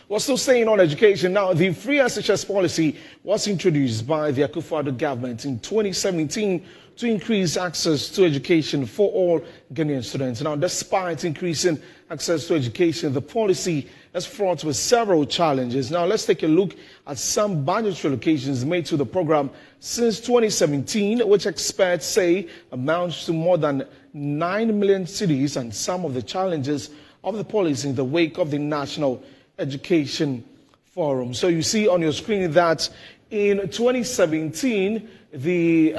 We're still staying on education. Now, the free SHS policy was introduced by the Akufo-Addo government in 2017 to increase access to education for all Ghanaian students. Now, despite increasing access to education, the policy is fraught with several challenges. Now, let's take a look at some budgetary allocations made to the program since 2017, which experts say amounts to more than 9 million cedis, and some of the challenges of the policy in the wake of the National Education Forum. So you see on your screen that in 2017, the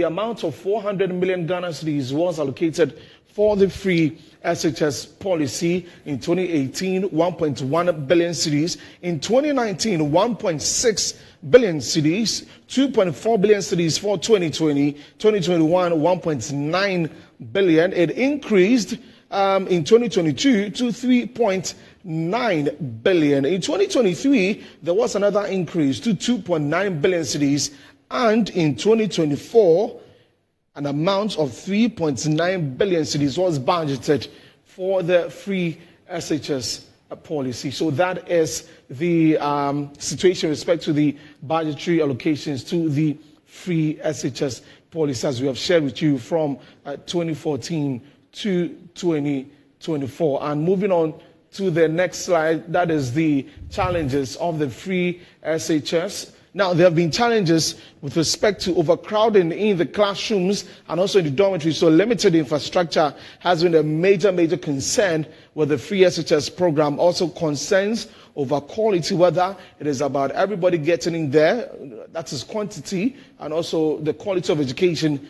amount of 400 million Ghana cedis was allocated for the free SHS policy. In 2018, 1.1 billion cedis. In 2019, 1.6 billion cedis, 2.4 billion cedis for 2020. 2021, 1.9 billion. It increased in 2022 to 3.9 billion. In 2023, there was another increase to 2.9 billion cedis, and in 2024, an amount of 3.9 billion cedis was budgeted for the free SHS policy. So that is the situation with respect to the budgetary allocations to the free SHS policy, as we have shared with you from 2014 to 2024. And moving on to the next slide, that is the challenges of the free SHS. Now, there have been challenges with respect to overcrowding in the classrooms and also in the dormitories. So limited infrastructure has been a major concern with the free SHS program. Also concerns over quality, whether it is about everybody getting in there, that is quantity, and also the quality of education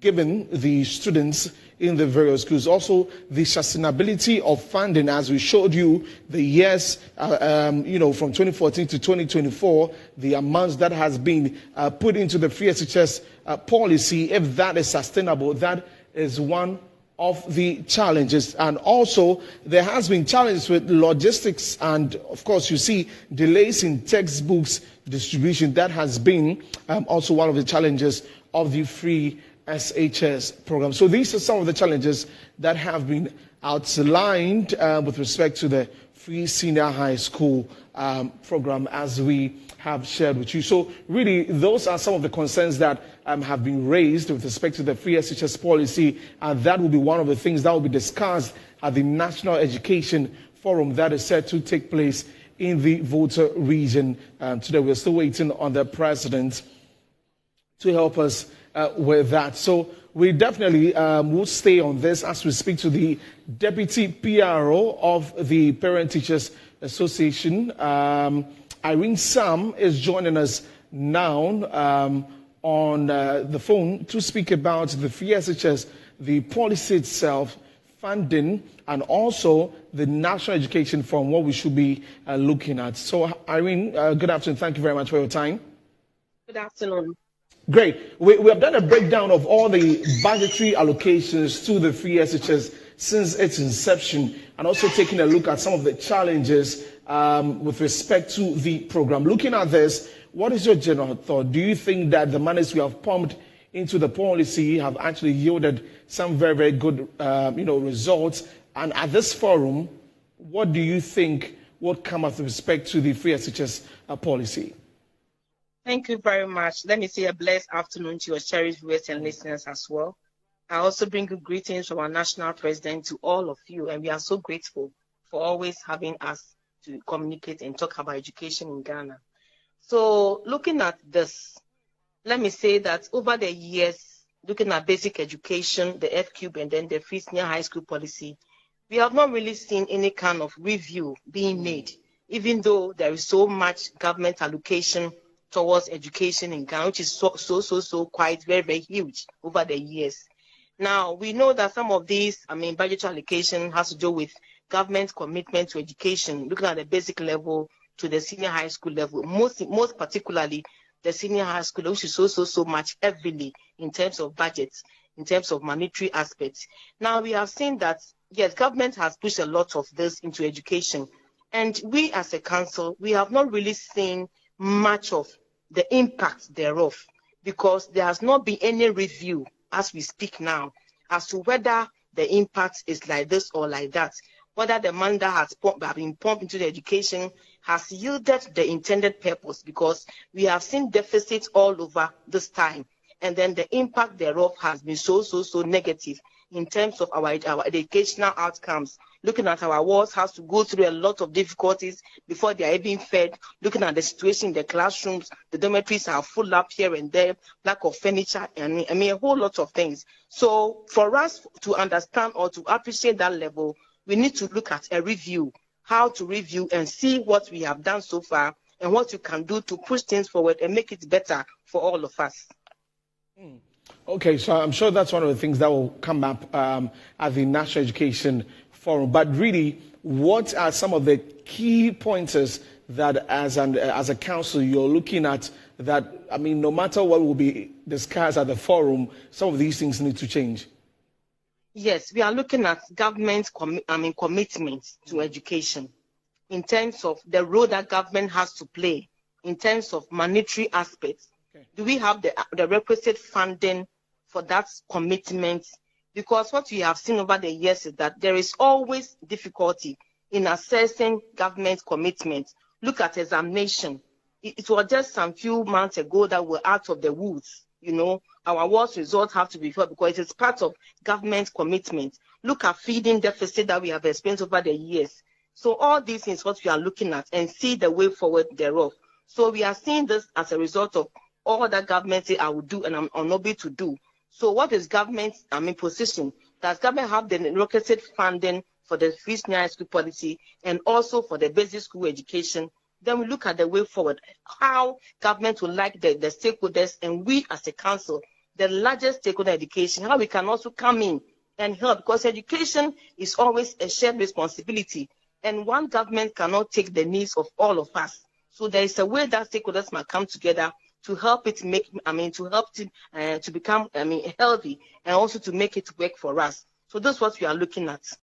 given the students in the various schools. Also, the sustainability of funding, as we showed you the years, from 2014 to 2024, the amounts that has been put into the free SHS policy, if that is sustainable, that is one of the challenges. And also, there has been challenges with logistics, and of course, you see delays in textbooks distribution. That has been also one of the challenges of the free SHS program. So these are some of the challenges that have been outlined with respect to the free senior high school program, as we have shared with you. So really, those are some of the concerns that have been raised with respect to the free SHS policy, and that will be one of the things that will be discussed at the National Education Forum that is set to take place in the Volta region. Today, we're still waiting on the president to help us with that. So we definitely will stay on this as we speak to the Deputy PRO of the Parent Teachers Association. Irene Sam is joining us now on the phone to speak about the free SHS, the policy itself, funding, and also the National Education Forum, what we should be looking at. So Irene, good afternoon. Thank you very much for your time. Good afternoon. Great. We have done a breakdown of all the budgetary allocations to the free SHS since its inception, and also taking a look at some of the challenges with respect to the program. Looking at this, what is your general thought? Do you think that the monies we have pumped into the policy have actually yielded some very good results? And at this forum, what do you think would come up with respect to the free SHS policy? Thank you very much. Let me say a blessed afternoon to your cherished viewers and listeners as well. I also bring you greetings from our national president to all of you, and we are so grateful for always having us to communicate and talk about education in Ghana. So looking at this, let me say that over the years, looking at basic education, the FQ, and then the free senior high school policy, we have not really seen any kind of review being made, even though there is so much government allocation towards education in Ghana, which is so quite very huge over the years. Now, we know that some of these, budget allocation has to do with government commitment to education, looking at the basic level to the senior high school level, most particularly the senior high school, which is so much heavily in terms of budgets, in terms of monetary aspects. Now, we have seen that, yes, government has pushed a lot of this into education, and we as a council, we have not really seen much of the impact thereof, because there has not been any review as we speak now as to whether the impact is like this or like that. whether the money that has been pumped into the education has yielded the intended purpose, because we have seen deficits all over this time. And then the impact thereof has been so negative in terms of our educational outcomes. Looking at our wards has to go through a lot of difficulties before they are even fed. Looking at the situation in the classrooms, the dormitories are full up here and there, lack of furniture, and I mean a whole lot of things. So for us to understand or to appreciate that level, we need to look at a review, how to review and see what we have done so far and what you can do to push things forward and make it better for all of us. Okay, so I'm sure that's one of the things that will come up at the National Education Forum. But really, what are some of the key pointers that as a council you're looking at that, I mean, no matter what will be discussed at the forum, some of these things need to change? Yes, we are looking at government's commitment to education in terms of the role that government has to play in terms of monetary aspects. Okay. Do we have the requisite funding for that commitment? Because what we have seen over the years is that there is always difficulty in assessing government commitment. Look at examination. It was just some few months ago that we're out of the woods. You know, our worst results have to be felt because it is part of government commitment. Look at feeding deficit that we have experienced over the years. So all these things what we are looking at and see the way forward thereof. So we are seeing this as a result of all that government say I will do and I'm unable to do. So what is government's position? Does government have the requisite funding for the free senior high school policy and also for the basic school education? Then we look at the way forward, how government will like the stakeholders, and we as a council, the largest stakeholder education, how we can also come in and help, because education is always a shared responsibility and one government cannot take the needs of all of us. So there is a way that stakeholders might come together to help it to become healthy and also to make it work for us. So that's what we are looking at.